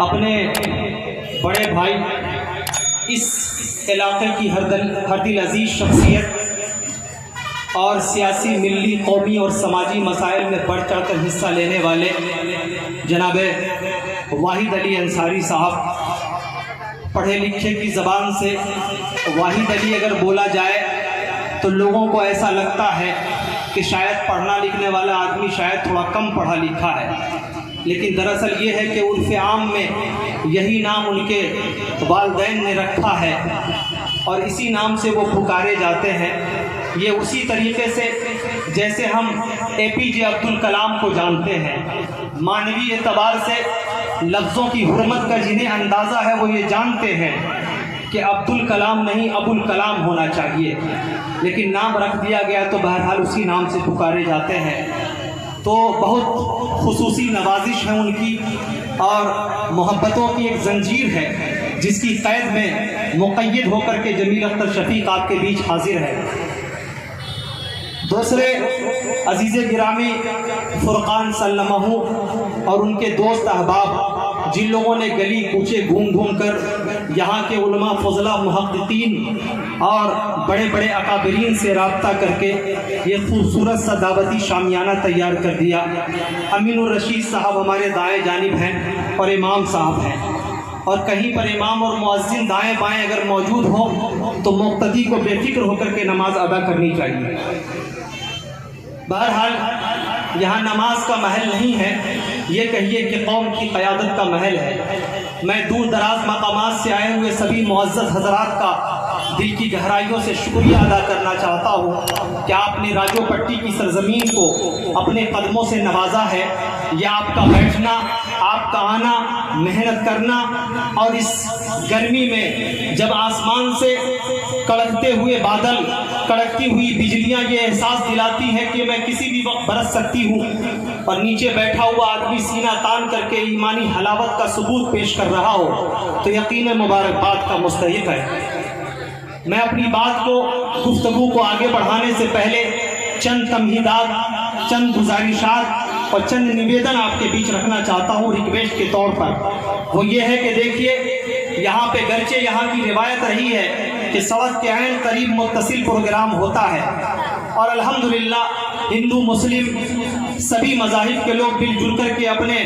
اپنے بڑے بھائی، اس علاقے کی ہر دل عزیز شخصیت اور سیاسی، ملی، قومی اور سماجی مسائل میں بڑھ چڑھ کر حصہ لینے والے جناب واحد علی انصاری صاحب، پڑھے لکھے کی زبان سے واحد علی اگر بولا جائے تو لوگوں کو ایسا لگتا ہے کہ شاید پڑھنا لکھنے والا آدمی شاید تھوڑا کم پڑھا لکھا ہے، لیکن دراصل یہ ہے کہ عرف عام میں یہی نام ان کے والدین نے رکھا ہے اور اسی نام سے وہ پکارے جاتے ہیں۔ یہ اسی طریقے سے جیسے ہم اے پی جے عبد الکلام کو جانتے ہیں، معنوی اعتبار سے لفظوں کی حرمت کا جنہیں اندازہ ہے وہ یہ جانتے ہیں کہ عبد الکلام نہیں ابو الکلام ہونا چاہیے، لیکن نام رکھ دیا گیا تو بہرحال اسی نام سے پکارے جاتے ہیں۔ تو بہت خصوصی نوازش ہے ان کی اور محبتوں کی ایک زنجیر ہے جس کی قید میں مقید ہو کر کے جمیل اختر شفیق آپ کے بیچ حاضر ہے۔ دوسرے عزیز گرامی فرقان سلمہ اور ان کے دوست احباب، جن لوگوں نے گلی کوچے گھوم گھوم کر یہاں کے علماء، فضلاء، محققین اور بڑے بڑے اکابرین سے رابطہ کر کے یہ خوبصورت سا دعوتی شامیانہ تیار کر دیا۔ امین الرشید صاحب ہمارے دائیں جانب ہیں اور امام صاحب ہیں، اور کہیں پر امام اور مؤذن دائیں بائیں اگر موجود ہوں تو مقتدی کو بے فکر ہو کر کے نماز ادا کرنی چاہیے۔ بہرحال یہاں نماز کا محل نہیں ہے، یہ کہیے کہ قوم کی قیادت کا محل ہے۔ میں دور دراز مقامات سے آئے ہوئے سبھی معزز حضرات کا دل کی گہرائیوں سے شکریہ ادا کرنا چاہتا ہوں کہ آپ نے راجو پٹی کی سرزمین کو اپنے قدموں سے نوازا ہے۔ یہ آپ کا بیٹھنا، آپ کا آنا، محنت کرنا اور اس گرمی میں جب آسمان سے کڑکتے ہوئے بادل، کڑکتی ہوئی بجلیاں یہ احساس دلاتی ہیں کہ میں کسی بھی وقت برس سکتی ہوں، اور نیچے بیٹھا ہوا آدمی سینہ تان کر کے ایمانی حلاوت کا ثبوت پیش کر رہا ہو تو یقین مبارکباد کا مستحق ہے۔ میں اپنی بات کو، گفتگو کو آگے بڑھانے سے پہلے چند تمہیدات، چند گزارشات اور چند نویدن آپ کے بیچ رکھنا چاہتا ہوں ریکویسٹ کے طور پر۔ وہ یہ ہے کہ دیکھیے، یہاں پہ گرچہ یہاں کی روایت رہی ہے کہ سڑک کے عین قریب متصل پروگرام ہوتا ہے، اور الحمدللہ ہندو مسلم سبھی مذاہب کے لوگ مل جل کر کے اپنے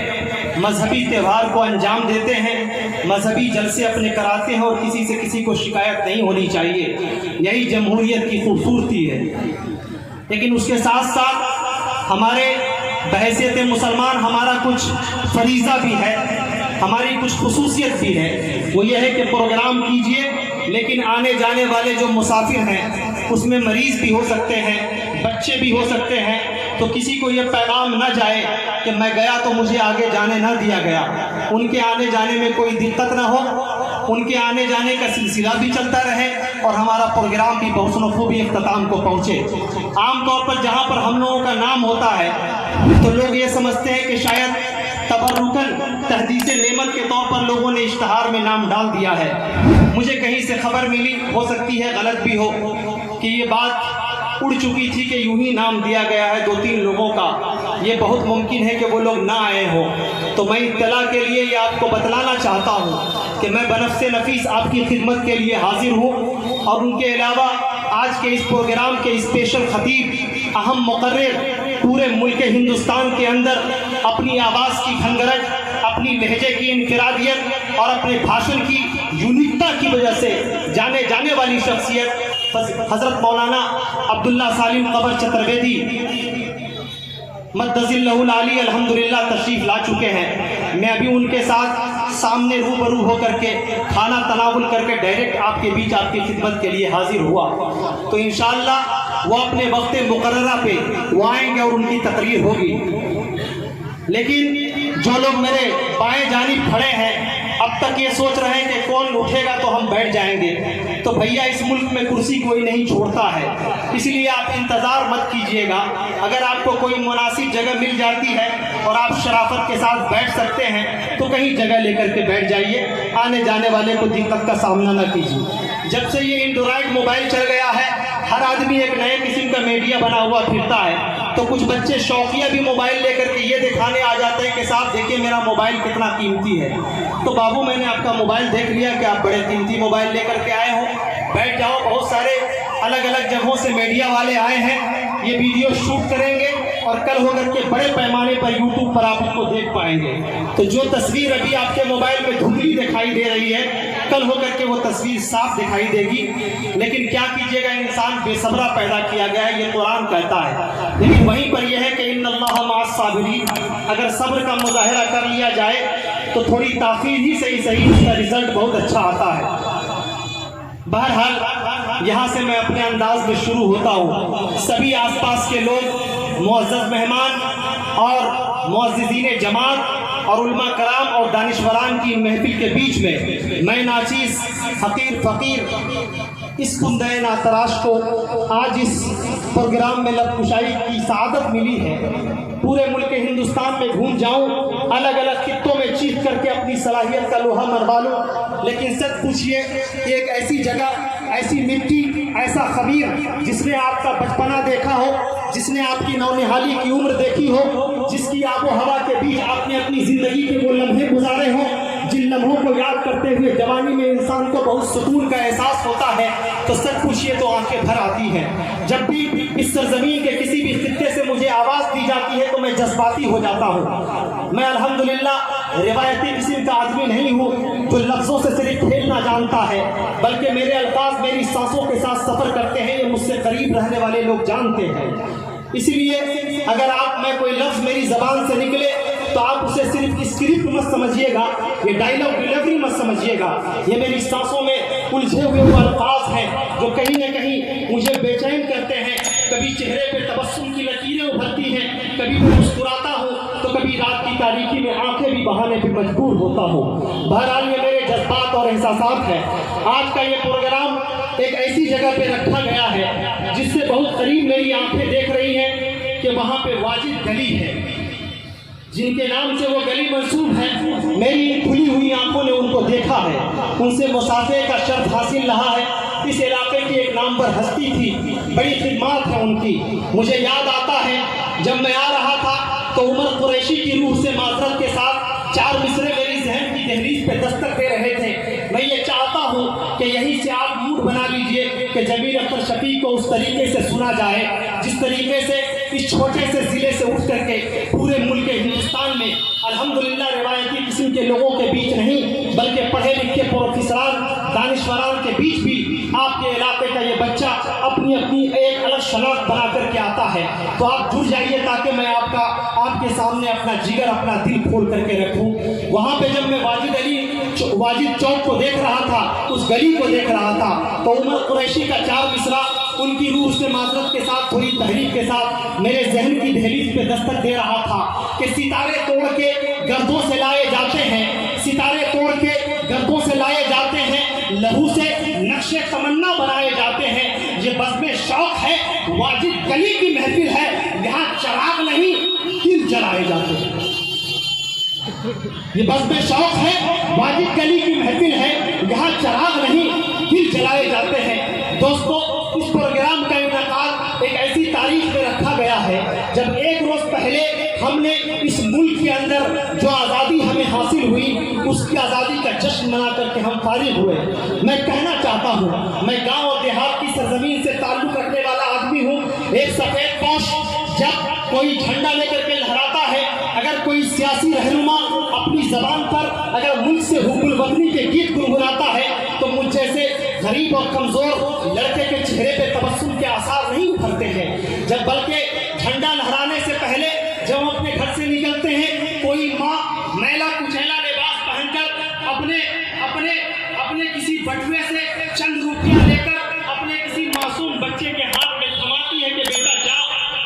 مذہبی تہوار کو انجام دیتے ہیں، مذہبی جلسے اپنے کراتے ہیں، اور کسی سے کسی کو شکایت نہیں ہونی چاہیے۔ یہی جمہوریت کی خوبصورتی ہے۔ لیکن اس کے ساتھ ساتھ ہمارے بحیثیت مسلمان ہمارا کچھ فریضہ بھی ہے، ہماری کچھ خصوصیت بھی ہے۔ وہ یہ ہے کہ پروگرام کیجئے، لیکن آنے جانے والے جو مسافر ہیں اس میں مریض بھی ہو سکتے ہیں، بچے بھی ہو سکتے ہیں، تو کسی کو یہ پیغام نہ جائے کہ میں گیا تو مجھے آگے جانے نہ دیا گیا۔ ان کے آنے جانے میں کوئی دقت نہ ہو، ان کے آنے جانے کا سلسلہ بھی چلتا رہے اور ہمارا پروگرام بھی بحسن و خوبی اختتام کو پہنچے۔ عام طور پر جہاں پر ہم لوگوں کا نام ہوتا ہے تو لوگ یہ سمجھتے ہیں کہ شاید تبرکاً، تحدیث نعمت کے طور پر لوگوں نے اشتہار میں نام ڈال دیا ہے۔ مجھے کہیں سے خبر ملی، ہو سکتی ہے غلط بھی ہو، کہ یہ بات اڑ چکی تھی کہ یوں ہی نام دیا گیا ہے 2-3 لوگوں کا۔ یہ بہت ممکن ہے کہ وہ لوگ نہ آئے ہوں، تو میں اطلاع کے لیے یہ آپ کو بتلانا چاہتا ہوں کہ میں بنفس نفیس آپ کی خدمت کے لیے حاضر ہوں، اور ان کے علاوہ آج کے اس پروگرام کے اسپیشل خطیب، اہم مقرر، پورے ملک ہندوستان کے اندر اپنی آواز کی کھنگرج، اپنی لہجے کی انفرادیت اور اپنے بھاشن کی یونیکتا کی وجہ سے جانے جانے والی شخصیت حضرت مولانا عبداللہ سالم قبر چترویدی مدظ اللہ العالی الحمدللہ تشریف لا چکے ہیں۔ میں ابھی ان کے ساتھ سامنے روبرو ہو کر کے کھانا تناول کر کے ڈائریکٹ آپ کے بیچ آپ کی خدمت کے لیے حاضر ہوا، تو انشاءاللہ وہ اپنے وقت مقررہ پہ وہ آئیں گے اور ان کی تقریر ہوگی۔ لیکن جو لوگ میرے بائیں جانب کھڑے ہیں اب تک یہ سوچ رہے ہیں کہ کون اٹھے گا تو ہم بیٹھ جائیں گے، تو بھیا اس ملک میں کرسی کوئی نہیں چھوڑتا ہے، اس لیے آپ انتظار مت کیجئے گا۔ اگر آپ کو کوئی مناسب جگہ مل جاتی ہے اور آپ شرافت کے ساتھ بیٹھ سکتے ہیں تو کہیں جگہ لے کر کے بیٹھ جائیے، آنے جانے والے کو دقت کا سامنا نہ کیجیے۔ جب سے یہ اینڈرائڈ موبائل چل گیا ہے، ہر آدمی ایک نئے قسم کا میڈیا بنا ہوا پھرتا ہے۔ تو کچھ بچے شوقیہ بھی موبائل لے کر کے یہ دکھانے آ جاتے ہیں کہ صاحب دیکھیے میرا موبائل کتنا قیمتی ہے. تو بابو میں نے آپ کا موبائل دیکھ لیا کہ آپ بڑے قیمتی موبائل لے کر کے آئے ہو, بیٹھ جاؤ, بہت سارے الگ الگ جگہوں سے میڈیا والے آئے ہیں, یہ ویڈیو شوٹ کریں گے اور کل ہو کر کے بڑے پیمانے پر یوٹیوب پر آپ اس کو دیکھ پائیں گے. تو جو تصویر ابھی آپ کے موبائل میں دھندلی دکھائی دے رہی ہے, کل ہو کر کے وہ تصویر صاف دکھائی دے گی. لیکن کیا کیجیے گا, انسان بے صبرا پیدا کیا گیا ہے, یہ قرآن کہتا ہے. لیکن وہیں پر یہ ہے کہ ان اللہ مع الصابرین, اگر صبر کا مظاہرہ کر لیا جائے تو تھوڑی تاخیر ہی صحیح اس کا رزلٹ بہت اچھا آتا ہے. بہرحال یہاں سے میں اپنے انداز میں شروع ہوتا ہوں. سبھی آس پاس کے لوگ, معزز مہمان اور معززین جماعت اور علماء کرام اور دانشوران کی محفل کے بیچ میں ناچیز حقیر فقیر اس کندہ ناتراش کو آج اس پروگرام میں لب کشائی کی سعادت ملی ہے. پورے ملک ہندوستان میں گھوم جاؤں, الگ الگ خطوں میں چیخ کر کے اپنی صلاحیت کا لوہا منوا لوں, لیکن سچ پوچھئے کہ ایک ایسی جگہ, ایسی مٹی, ایسا خبیر جس نے آپ کا بچپنا دیکھا ہو, جس نے آپ کی نونہالی کی عمر دیکھی ہو, جس کی آب و ہوا کے بیچ آپ نے اپنی زندگی کے وہ لمحے گزارے ہوں, جن لمحوں کو یاد کرتے ہوئے جوانی میں انسان کو بہت سکون کا احساس ہوتا ہے, تو سچ پوچھئے تو آنکھیں بھر آتی ہیں. جب بھی اس سرزمین کے کسی بھی خطے سے مجھے آواز دی جاتی ہے تو میں جذباتی ہو جاتا ہوں. میں الحمدللہ روایتی قسم کا آدمی نہیں ہوں جو لفظوں سے صرف کھیلنا جانتا ہے, بلکہ میرے الفاظ میری سانسوں کے ساتھ سفر کرتے ہیں, یہ مجھ سے قریب رہنے والے لوگ جانتے ہیں. اسی لیے اگر آپ میں کوئی لفظ میری زبان سے نکلے تو آپ اسے صرف اسکرپٹ مت سمجھیے گا, یہ ڈائلاگ ڈیلیوری مت سمجھیے گا, یہ میری سانسوں میں الجھے ہوئے وہ الفاظ ہیں جو کہیں نہ کہیں مجھے بے چین کرتے ہیں. کبھی چہرے پہ تبسم کی لکیریں ابھرتی ہیں, کبھی میں مسکراتا ہوں تو کبھی رات کی تاریکی میں آنکھیں بھی بہانے پہ مجبور ہوتا ہوں. بہرحال یہ میرے جذبات اور احساسات ہیں. آج کا یہ پروگرام ایک ایسی جگہ پہ رکھا گیا ہے جس سے بہت قریب میری آنکھیں دیکھ رہی ہیں کہ وہاں پہ واجد گلی ہے, جن کے نام سے وہ گلی منسوب ہے. میری کھلی ہوئی آنکھوں نے ان کو دیکھا ہے, ان سے مسافے کا شرف حاصل رہا ہے. اس علاقے کی ایک نامور ہستی تھی, بڑی خدمات ہیں ان کی. مجھے یاد آتا ہے جب میں آ رہا تھا تو عمر قریشی کی روح سے معذرت کے ساتھ 4 مصرے میری ذہن کی دہلیز پہ دستک دے رہے تھے. میں یہ چاہتا ہوں کہ یہیں سے آپ موڈ بنا لیجئے کہ جمیل اختر شفیع کو اس طریقے سے سنا جائے جس طریقے سے اس چھوٹے سے ضلع سے اٹھ کر کے پورے ملک ہندوستان میں الحمدللہ روایتی قسم کے لوگوں کے بیچ نہیں بلکہ پڑھے لکھے پروفیسران دانشوران کے بیچ بھی آپ کے علاقے کا یہ بچہ اپنی ایک الگ شناخت بنا کر کے آتا ہے. تو آپ جڑ جائیے تاکہ میں آپ کے سامنے اپنا جگر, اپنا دل کھول کر کے رکھوں. وہاں پہ جب میں واجد چوک کو دیکھ رہا تھا, اس گلی کو دیکھ رہا تھا, تو عمر قریشی کا 4 مصرع ان کی روح سے معذرت کے ساتھ, تھوڑی تحریک کے ساتھ میرے ذہن کی دہلیز پہ دستک دے رہا تھا کہ ستارے توڑ کے گردوں سے لائے جاتے ہیں, ستارے توڑ کے گردوں سے لائے جاتے ہیں, لہو سے نقش تمنا بنائے جاتے ہیں. یہ بزم شوق ہے, واجد گلی کی محفل ہے, یہاں چراغ نہیں دل جلائے جاتے ہیں. یہ بزم شوق ہے, واجد گلی کی محفل ہے, یہاں چراغ نہیں دل جلائے جاتے ہیں. دوستو, اس پروگرام کا انعقاد ایک ایسی تاریخ میں رکھا گیا ہے جب ایک روز پہلے ہم نے اس ملک کے اندر جو آزادی ہمیں حاصل ہوئی اس کی آزادی کا جشن منا کر کے ہم فارغ ہوئے. میں کہنا چاہتا ہوں, میں گاؤں اور دیہات کی سرزمین سے تعلق رکھنے والا آدمی ہوں. ایک سفید پوش جب کوئی جھنڈا لے کر کے لہراتا ہے, اگر کوئی سیاسی رہنما اپنی زبان پر اگر ملک سے حب الوطنی کے گیت گنگناتا ہے تو مجھ جیسے غریب اور کمزور لڑکے کے چہرے پہ تبسم کے آثار نہیں ابھرتے ہیں. جب بلکہ جھنڈا لہرانے سے پہلے جب ہم اپنے گھر سے نکلتے ہیں, کوئی ماں میلا کچیلا لباس پہن کر اپنے کسی بٹوے سے چند روپیہ لے کر اپنے کسی معصوم بچے کے ہاتھ میں تھماتی ہے کہ بیٹا جا,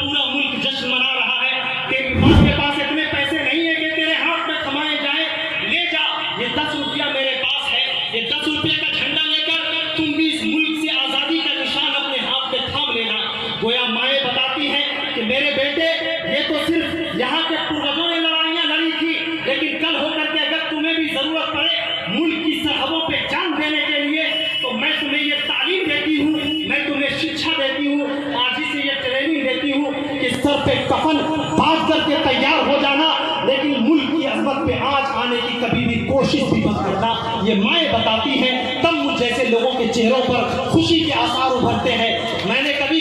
پورا ملک جشن منا رہا ہے. تیری ماں کے پاس اتنے پیسے نہیں ہیں کہ تیرے ہاتھ میں تھمائے جائیں, لے جا, یہ 10 روپیہ میرے پاس ہے, یہ 10 روپیہ کا جھنڈا لے کر تم بھی اس ملک سے آزادی کا نشان اپنے ہاتھ میں تھام لینا. گویا مائیں بتاتی ہیں کہ میرے بیٹے, یہ تو صرف یہاں کے پروجوں نے لڑائیاں لڑی تھی, لیکن کل ہو کر کے اگر تمہیں بھی ضرورت پڑے ملک کی سرحدوں پہ جان دینے کے لیے تو میں تمہیں یہ تعلیم دیتی ہوں, میں تمہیں شکشا دیتی ہوں, آج سے یہ ٹریننگ دیتی ہوں کہ سر پہ کفن باندھ کر کے تیار ہو جانا، لیکن ملک کی عظمت پہ آنچ آنے کی کبھی بھی کوشش بھی مت کرنا. یہ مائیں بتاتی ہیں، تب مجھ جیسے لوگوں کے چہروں پر خوشی کے آثار ابھرتے ہیں. میں نے کبھی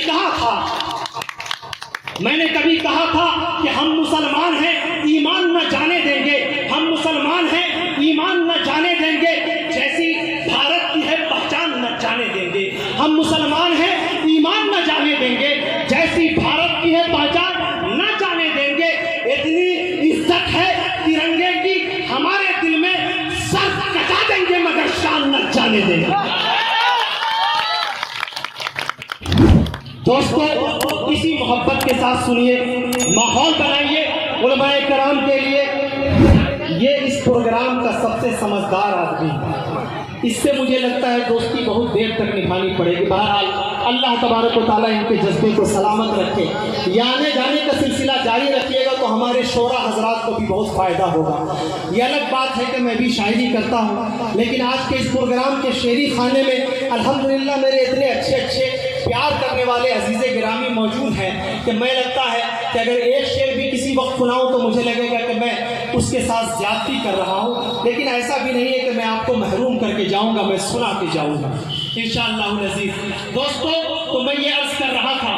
کہا تھا کہ ہم مسلمان ہیں، ایمان نہ جانے دیں گے. ہم مسلمان ہیں، ایمان نہ جانے دیں گے. جیسی بھارت کی ہے پہچان نہ جانے دیں گے. ہم مسلمان ہیں، ایمان نہ جانے دیں گے. جیسی بھارت کی ہے پہچان نہ جانے دیں گے. اتنی عزت ہے ترنگے کی ہمارے دل میں، سر کٹا دیں گے مگر شان نہ جانے دیں گے. دوستو، اسی محبت کے ساتھ سنیے، ماحول بنائیے علماء کرام کے لیے. یہ اس پروگرام کا سب سے سمجھدار آدمی ہے. اس سے مجھے لگتا ہے دوستی بہت دیر تک نبھانی پڑے گی. بہرحال اللہ تبارک و تعالیٰ ان کے جذبے کو سلامت رکھے. یہ آنے جانے کا سلسلہ جاری رکھیے گا تو ہمارے شعراء حضرات کو بھی بہت فائدہ ہوگا. یہ الگ بات ہے کہ میں بھی شاعری کرتا ہوں، لیکن آج کے اس پروگرام کے شعری خانے میں الحمدللہ میرے اتنے اچھے پیار کرنے والے عزیز گرامی موجود ہیں کہ میں لگتا ہے کہ اگر ایک شعر بھی کسی وقت سناؤں تو مجھے لگے گا کہ میں اس کے ساتھ زیادتی کر رہا ہوں. لیکن ایسا بھی نہیں ہے کہ میں آپ کو محروم کر کے جاؤں گا، میں سنا کے جاؤں گا انشاءاللہ العزیز. دوستو، تو میں یہ عرض کر رہا تھا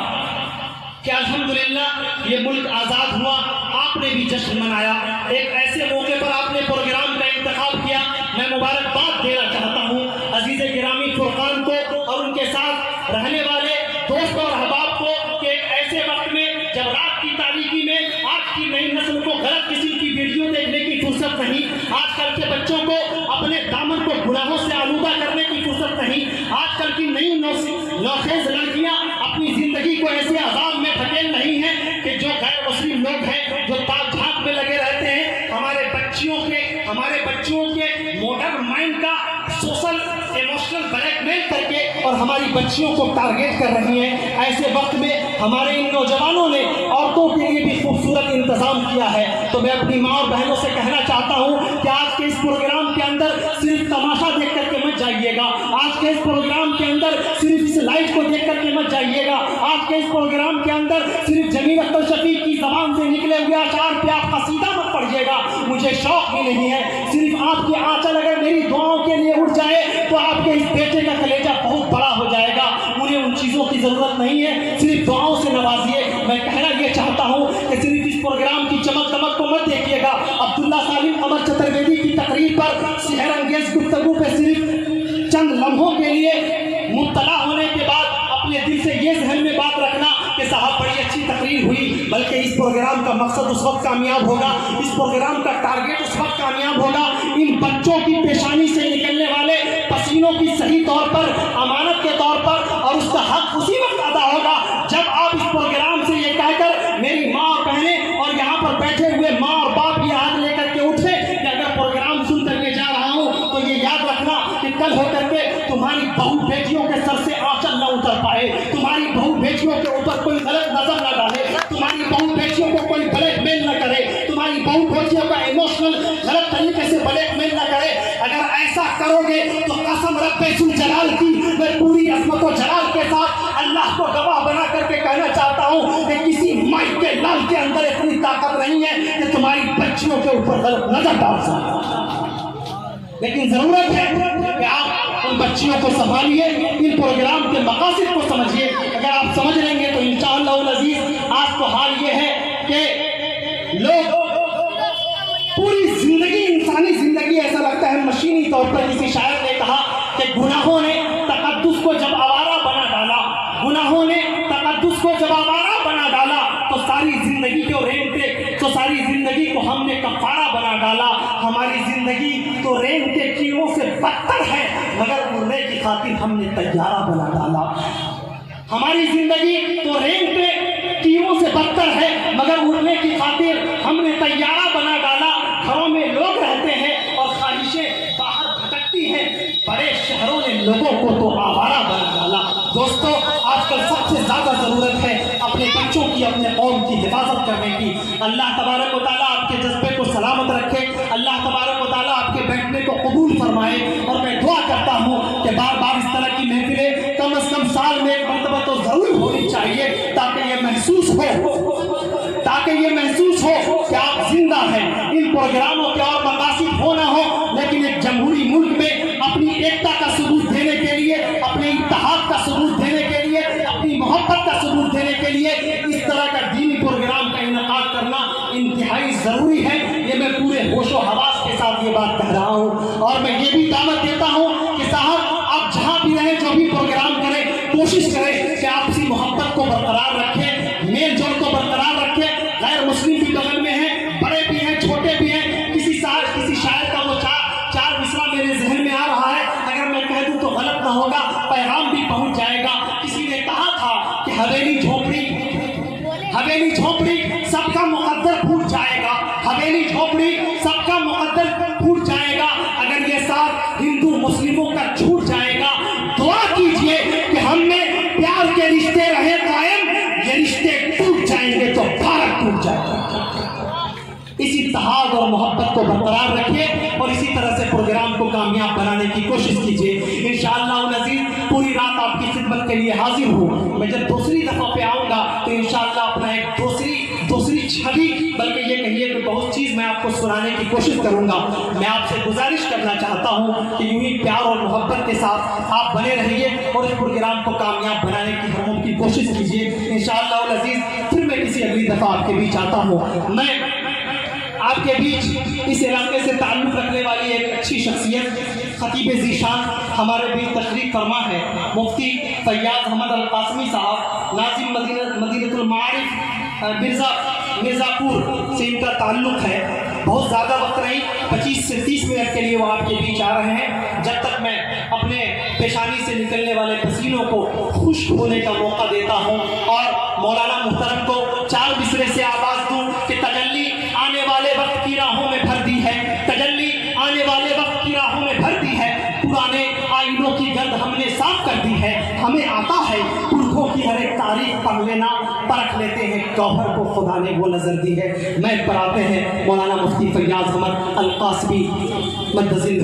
کہ الحمدللہ یہ ملک آزاد ہوا، آپ نے بھی جشن منایا. ایک ایسے موقع پر آپ نے پروگرام کا انتخاب کیا. میں مبارکباد دینا چاہتا ہوں عزیز گرامی فرقان کو اور ان کے ساتھ رہنے والے دوست اور احباب کو کہ ایک ایسے وقت میں جب رات کی تاریکی میں آج کی نئی نسل کو غلط قسم کی ویڈیو دیکھنے کی فرصت نہیں، آج کل کے بچوں کو اپنے دامن کو گناہوں سے آلودہ کرنے کی فرصت نہیں، آج کل کی نئی نوخیز لڑکیاں اپنی زندگی کو ایسے عذاب میں دھکیل رہی ہیں کہ جو غیر مسلم لوگ ہیں، جو تاک جھانک میں لگے رہتے ہیں، ہمارے بچیوں کے ماڈرن مائنڈ کا سوشل ایموشنل بلیک میل کر کے اور ہماری بچیوں کو ٹارگیٹ کر رہی ہیں. ایسے وقت میں ہمارے ان نوجوانوں نے عورتوں کے لیے بھی خوبصورت انتظام کیا ہے. تو میں اپنی ماں اور بہنوں سے کہنا چاہتا ہوں کہ آج کے اس پروگرام کے اندر صرف تماشا دیکھ کر کے مت جائیے گا. آج کے اس پروگرام کے اندر صرف اس لائف کو دیکھ کر کے مت جائیے گا. آج کے اس پروگرام کے اندر صرف جمیل اختر شفیق کی زبان سے نکلے ہوئے اشعار پہ آپ قصیدہ مت پڑھیے گا. مجھے شوق بھی نہیں ہے. صرف آپ کی آنچل اگر میری دعاؤں کے لیے اٹھ جائے تو آپ کے اس بیٹے کا کلیجہ بہت بڑا ہو جائے گا. انہیں ان چیزوں کی ضرورت نہیں ہے، صرف دعاؤں سے نوازیے. میں کہنا یہ چاہتا ہوں کہ صرف اس پروگرام کی چمک دمک کو مت دیکھیے گا. عبداللہ سالم قمر چترویدی کی تقریر پر سحر انگیز گفتگو پہ صرف چند لمحوں کے لیے مطلع ہونے کے بعد اپنے دل سے یہ ذہن میں بات رکھنا کہ صاحب بڑی اچھی تقریر ہوئی، بلکہ اس پروگرام کا مقصد اس وقت کامیاب ہوگا، اس پروگرام کا ٹارگیٹ اس وقت کامیاب ہوگا. ان بچوں کی پیشانی سے نکلنے والے پسینوں کی صحیح طور پر امانت کے طور پر اور اس کا حق اسی وقت ادا ہوگا جب آپ اس پروگرام سے یہ کہہ کر میری ماں اور بہنیں اور یہاں پر بیٹھے ہوئے ماں اور باپ یہ ہاتھ لے کر کے اٹھے کہ اگر پروگرام سن کر کے جا رہا ہوں تو یہ یاد رکھنا کہ کل ہو کر کے تمہاری بہو بیٹیوں کے سر سے آنچل نہ اتر پائے، تمہاری بہو بیٹیوں کے اوپر کوئی غلط نظر نہ ڈالے، تمہاری بہو بیٹیوں کو کوئی بلیک میل نہ کرے، تمہاری بہو بیٹیوں کا ایموشنل غلط طریقے سے بلیک میل نہ کرے. اگر ایسا کرو گے تو قسم رب ذوالجلال کی میں پوری عظمت و جلال کے ساتھ اللہ کو گواہ بنا کر کے کہنا چاہتا ہوں کہ کسی مائک کے لال کے اندر اتنی طاقت نہیں ہے کہ تمہاری بچیوں کے اوپر غلط نظر ڈال سکے. لیکن ضرورت ہے کہ آپ ان بچیوں کو سنبھالیے، ان پروگرام کے مقاصد کو سمجھیے. اگر آپ سمجھ لیں گے تو انشاءاللہ العزیز آج تو حال یہ ہے کہ لوگ پوری زندگی، انسانی زندگی ایسا لگتا ہے مشینی طور پر. کسی شاعر نے کہا کہ گناہوں نے تقدس کو جب آوارہ بنا ڈالا، گناہوں نے تقدس کو جب آوارہ بنا ڈالا تو ساری زندگی کو رینگتے، تو ساری زندگی کو ہم نے کفارہ بنا ڈالا. ہماری زندگی تو رینگ کے کیڑوں سے بدتر ہے مگر اڑنے کی خاطر ہم نے طیارہ بنا ڈالا. ہماری زندگی تو رینگ کے کیڑوں سے بدتر ہے مگر اڑنے کی خاطر ہم نے طیارہ بنا ڈالا. گھروں میں لوگ رہتے ہیں اور خواہشیں باہر بھٹکتی ہیں، بڑے شہروں نے لوگوں کو تو آوارہ بنا ڈالا. دوستو، آج کل سب سے زیادہ ضرورت ہے اپنے بچوں کی، اپنے قوم کی حفاظت کرنے کی. اللہ تبارک و تعالیٰ آپ کے جذبے کو سلامت رکھے، اللہ تبارک و تعالیٰ آپ کے بیٹھنے کو قبول فرمائے. اور میں دعا کرتا ہوں کہ بار بار اس طرح کی محفلیں کم از کم سال میں ایک مرتبہ تو ضرور ہونی چاہیے تاکہ یہ محسوس ہو ضروری ہے، یہ میں پورے ہوش و حواس کے ساتھ یہ بات کہہ رہا ہوں، اور میں یہ بھی دعوت دیتا ہوں کہ صاحب آپ جہاں بھی رہیں، جو بھی پروگرام کریں، کوشش کریں کہ آپسی محبت کو برقرار رکھیں، میل جول کو برقرار رکھیں۔ غیر مسلم بھی بغل میں ہیں، بڑے بھی ہیں، چھوٹے بھی ہیں۔ کسی شاعر کا وہ چار مصرع میرے ذہن میں آ رہا ہے، اگر میں کہہ دوں تو غلط نہ ہوگا، پیغام بھی پہنچ جائے گا۔ کسی نے کہا تھا کہ حویلی جھونپڑی سب کا مقدر پھوٹ جائے گا، حویلی جھونپڑی سب کا مقدر پھوٹ جائے گا اگر یہ ساتھ ہندو مسلموں کا چھوٹ جائے گا۔ دعا کیجئے کہ ہم میں پیار کے رشتے رہے قائم، یہ رشتے ٹوٹ جائیں گے تو بھارت ٹوٹ جائے گا۔ اس اتحاد اور محبت کو برقرار رکھیے اور اسی طرح سے پروگرام کو کامیاب بنانے کی کوشش کیجیے۔ انشاءاللہ العزیز پوری رات آپ کی خدمت کے لیے حاضر ہوں۔ میں جب دوسری دفعہ پہ آؤں گا تو انشاءاللہ اپنا ایک دوسری چھوی، بلکہ یہ کہیے کہ بہت چیز میں آپ کو سنانے کی کوشش کروں گا۔ میں آپ سے گزارش کرنا چاہتا ہوں کہ یوں ہی پیار اور محبت کے ساتھ آپ بنے رہیے اور اس پروگرام کو کامیاب بنانے کی ہر ممکن کوشش کیجیے۔ انشاءاللہ العزیز پھر میں کسی اگلی دفعہ آپ کے بیچ آتا ہوں۔ میں آپ کے بیچ اس علاقے سے تعلق رکھنے والی ایک اچھی شخصیت، خطیب ذیشان ہمارے بیچ تشریف فرما ہے، مفتی فیاض احمد القاسمی صاحب، ناظم مدینہ المعارف مرزا پور سے ان کا تعلق ہے۔ بہت زیادہ وقت نہیں، 25 سے 30 منٹ کے لیے وہ آپ کے بیچ آ رہے ہیں۔ جب تک میں اپنے پیشانی سے نکلنے والے پسینوں کو خشک ہونے کا موقع دیتا ہوں اور مولانا محترم کو 4 مصرے سے آواز دوں کہ تجلی آنے والے وقت کی راہوں میں بھر دی ہے، تجلی آنے والے وقت کی راہوں میں بھر دی ہے، پرانے آئینوں کی گرد ہم نے صاف کر دی ہے، ہمیں آتا ہے پرکھوں کی ہر ایک تاریخ پڑھ لینا، پرکھ لیتے ہیں گوہر کو خدا نے وہ نظر دی ہے۔ میں پر آتے ہیں مولانا مفتی فیاض احمد القاسمی مدظل